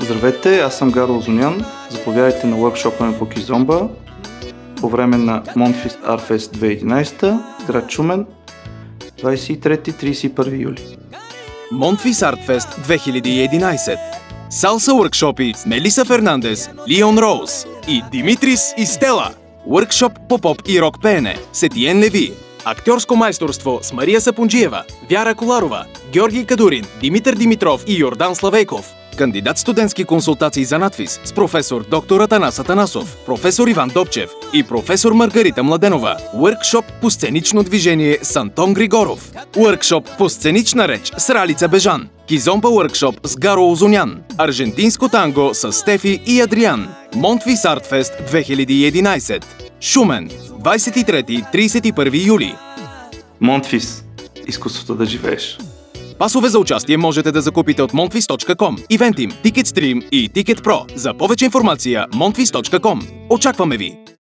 Здравейте, аз съм Гаро Озунян. Заповядайте на workshop-а ми по Кизомба по време на Monfist Art Fest 2011, град Шумен, 23-31 юли. Monfist Art Fest 2011. Салса workshopи с Мелиса Фернандес, Лион Роуз и Димитрис и Стела. Workshop по поп и рок пеене с Етиен Леви. Актьорско майсторство с Мария Сапунджиева, Вяра Коларова, Георги Кадурин, Димитър Димитров и Йордан Славейков. Кандидат студентски консултации за надпис с професор доктор Атанас Атанасов, професор Иван Добчев и професор Маргарита Младенова. Workshop по сценично движение с Антон Григоров. Workshop по сценична реч с Ралица Бежан. Кизомба workshop с Гаро Озунян. Аржентинско танго с Стефи и Адриан. Monfist Art Fest 2011. Шумен, 23-31 юли. Monfist. Изкуството да живееш. Пасове за участие можете да закупите от monfist.com, Eventim, TicketStream и TicketPro. За повече информация monfist.com. Очакваме ви!